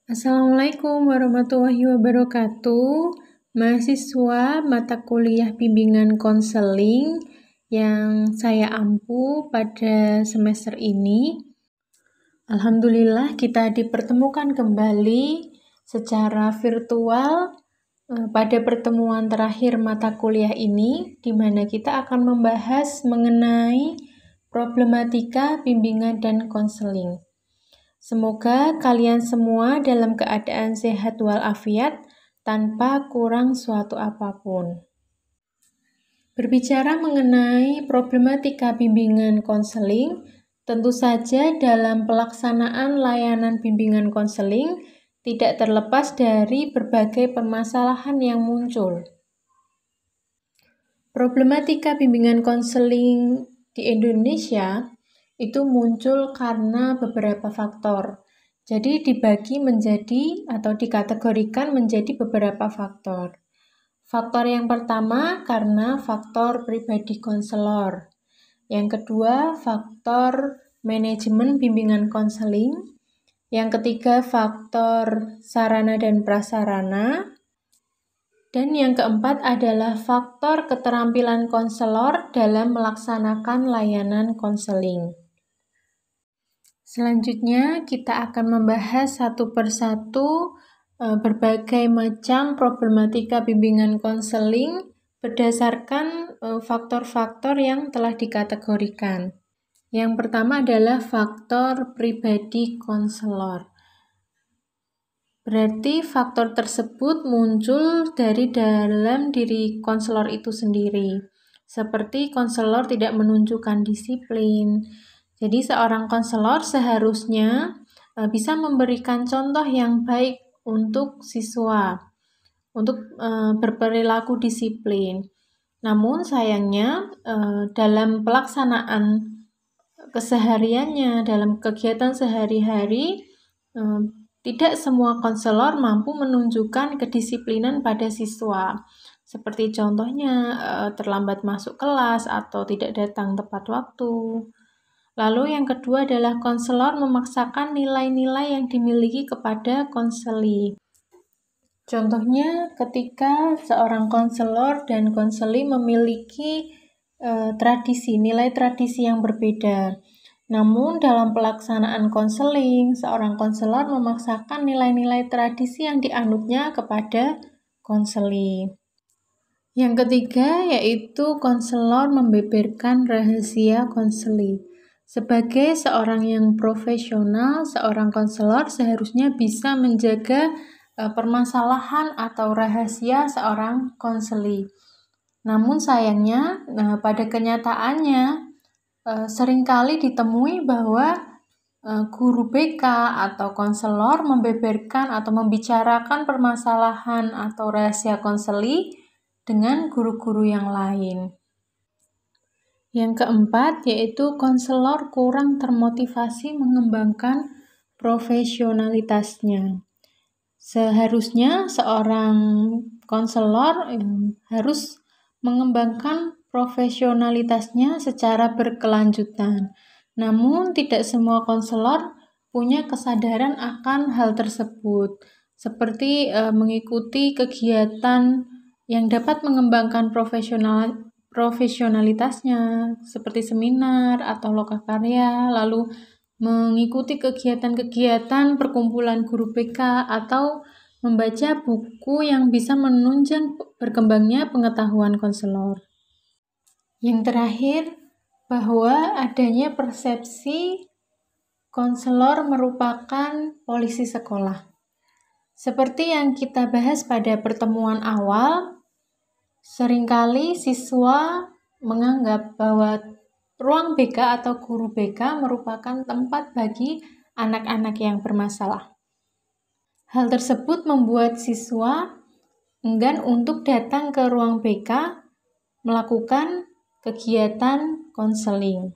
Assalamualaikum warahmatullahi wabarakatuh. Mahasiswa mata kuliah bimbingan konseling yang saya ampu pada semester ini. Alhamdulillah kita dipertemukan kembali secara virtual pada pertemuan terakhir mata kuliah ini, di mana kita akan membahas mengenai problematika bimbingan dan konseling. Semoga kalian semua dalam keadaan sehat walafiat tanpa kurang suatu apapun. Berbicara mengenai problematika bimbingan konseling, tentu saja dalam pelaksanaan layanan bimbingan konseling tidak terlepas dari berbagai permasalahan yang muncul. Problematika bimbingan konseling di Indonesia itu muncul karena beberapa faktor. Jadi dibagi menjadi atau dikategorikan menjadi beberapa faktor. Faktor yang pertama karena faktor pribadi konselor. Yang kedua, faktor manajemen bimbingan konseling. Yang ketiga, faktor sarana dan prasarana. Dan yang keempat adalah faktor keterampilan konselor dalam melaksanakan layanan konseling. Selanjutnya, kita akan membahas satu persatu berbagai macam problematika bimbingan konseling berdasarkan faktor-faktor yang telah dikategorikan. Yang pertama adalah faktor pribadi konselor. Berarti faktor tersebut muncul dari dalam diri konselor itu sendiri. Seperti konselor tidak menunjukkan disiplin. Jadi seorang konselor seharusnya bisa memberikan contoh yang baik untuk siswa, untuk berperilaku disiplin. Namun sayangnya dalam pelaksanaan kesehariannya, dalam kegiatan sehari-hari, tidak semua konselor mampu menunjukkan kedisiplinan pada siswa. Seperti contohnya terlambat masuk kelas atau tidak datang tepat waktu. Lalu yang kedua adalah konselor memaksakan nilai-nilai yang dimiliki kepada konseli. Contohnya ketika seorang konselor dan konseli memiliki nilai tradisi yang berbeda. Namun dalam pelaksanaan konseling, seorang konselor memaksakan nilai-nilai tradisi yang dianutnya kepada konseli. Yang ketiga yaitu konselor membeberkan rahasia konseli. Sebagai seorang yang profesional, seorang konselor seharusnya bisa menjaga permasalahan atau rahasia seorang konseli. Namun sayangnya, pada kenyataannya seringkali ditemui bahwa guru BK atau konselor membeberkan atau membicarakan permasalahan atau rahasia konseli dengan guru-guru yang lain. Yang keempat yaitu konselor kurang termotivasi mengembangkan profesionalitasnya. Seharusnya seorang konselor harus mengembangkan profesionalitasnya secara berkelanjutan. Namun tidak semua konselor punya kesadaran akan hal tersebut, seperti mengikuti kegiatan yang dapat mengembangkan profesionalitasnya seperti seminar atau lokakarya, lalu mengikuti kegiatan-kegiatan perkumpulan guru BK atau membaca buku yang bisa menunjang berkembangnya pengetahuan konselor. Yang terakhir, bahwa adanya persepsi konselor merupakan polisi sekolah. Seperti yang kita bahas pada pertemuan awal, seringkali siswa menganggap bahwa ruang BK atau guru BK merupakan tempat bagi anak-anak yang bermasalah. Hal tersebut membuat siswa enggan untuk datang ke ruang BK melakukan kegiatan konseling.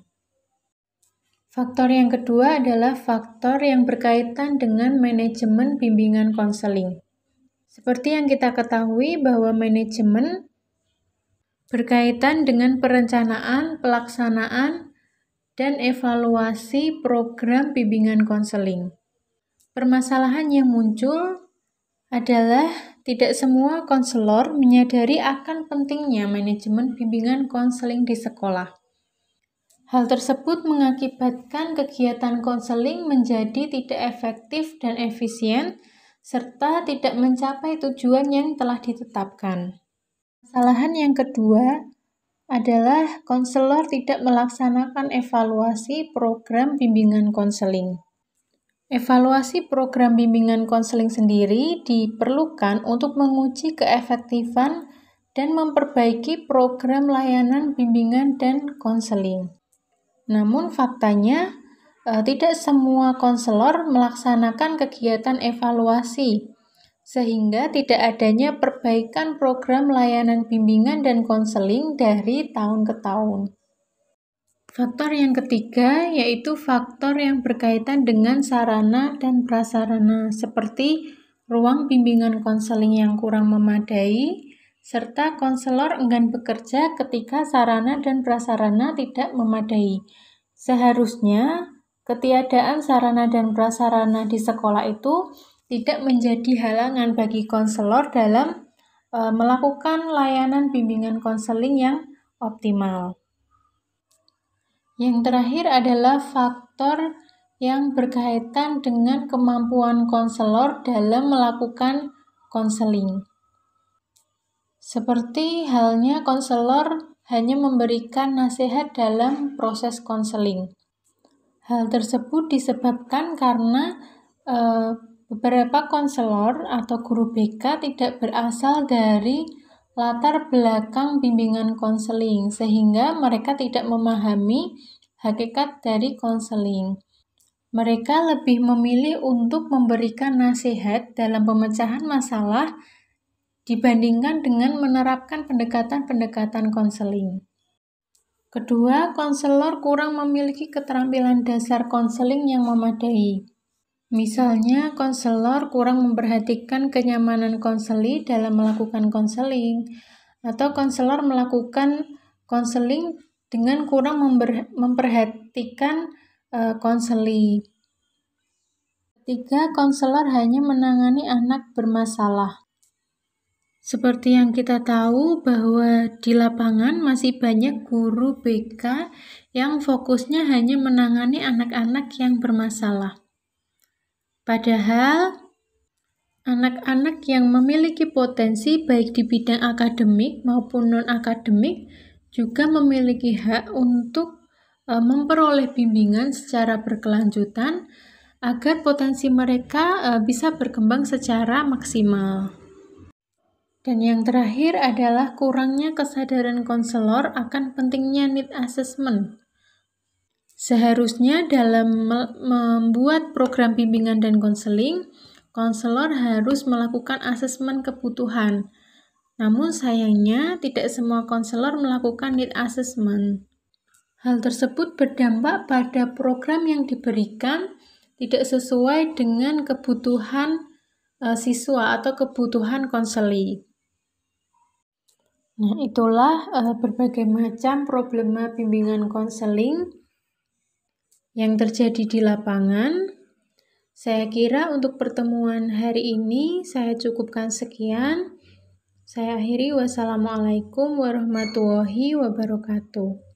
Faktor yang kedua adalah faktor yang berkaitan dengan manajemen bimbingan konseling. Seperti yang kita ketahui bahwa manajemen berkaitan dengan perencanaan, pelaksanaan, dan evaluasi program bimbingan konseling. Permasalahan yang muncul adalah tidak semua konselor menyadari akan pentingnya manajemen bimbingan konseling di sekolah. Hal tersebut mengakibatkan kegiatan konseling menjadi tidak efektif dan efisien, serta tidak mencapai tujuan yang telah ditetapkan. Kesalahan yang kedua adalah konselor tidak melaksanakan evaluasi program bimbingan konseling. Evaluasi program bimbingan konseling sendiri diperlukan untuk menguji keefektifan dan memperbaiki program layanan bimbingan dan konseling. Namun faktanya, tidak semua konselor melaksanakan kegiatan evaluasi, sehingga tidak adanya perbaikan program layanan bimbingan dan konseling dari tahun ke tahun. Faktor yang ketiga yaitu faktor yang berkaitan dengan sarana dan prasarana, seperti ruang bimbingan konseling yang kurang memadai, serta konselor enggan bekerja ketika sarana dan prasarana tidak memadai. Seharusnya, ketiadaan sarana dan prasarana di sekolah itu tidak menjadi halangan bagi konselor dalam melakukan layanan bimbingan konseling yang optimal. Yang terakhir adalah faktor yang berkaitan dengan kemampuan konselor dalam melakukan konseling. Seperti halnya konselor hanya memberikan nasihat dalam proses konseling. Hal tersebut disebabkan karena beberapa konselor atau guru BK tidak berasal dari latar belakang bimbingan konseling, sehingga mereka tidak memahami hakikat dari konseling. Mereka lebih memilih untuk memberikan nasihat dalam pemecahan masalah dibandingkan dengan menerapkan pendekatan-pendekatan konseling. Kedua, konselor kurang memiliki keterampilan dasar konseling yang memadai. Misalnya, konselor kurang memperhatikan kenyamanan konseli dalam melakukan konseling, atau konselor melakukan konseling dengan kurang memperhatikan konseli. Ketiga, konselor hanya menangani anak bermasalah. Seperti yang kita tahu bahwa di lapangan masih banyak guru BK yang fokusnya hanya menangani anak-anak yang bermasalah. Padahal, anak-anak yang memiliki potensi baik di bidang akademik maupun non-akademik juga memiliki hak untuk memperoleh bimbingan secara berkelanjutan agar potensi mereka bisa berkembang secara maksimal. Dan yang terakhir adalah kurangnya kesadaran konselor akan pentingnya need assessment. Seharusnya dalam membuat program bimbingan dan konseling, konselor harus melakukan asesmen kebutuhan. Namun sayangnya tidak semua konselor melakukan need assessment. Hal tersebut berdampak pada program yang diberikan tidak sesuai dengan kebutuhan siswa atau kebutuhan konseli. Nah, itulah berbagai macam problema bimbingan konseling yang terjadi di lapangan. Saya kira untuk pertemuan hari ini saya cukupkan sekian. Saya akhiri, wassalamualaikum warahmatullahi wabarakatuh.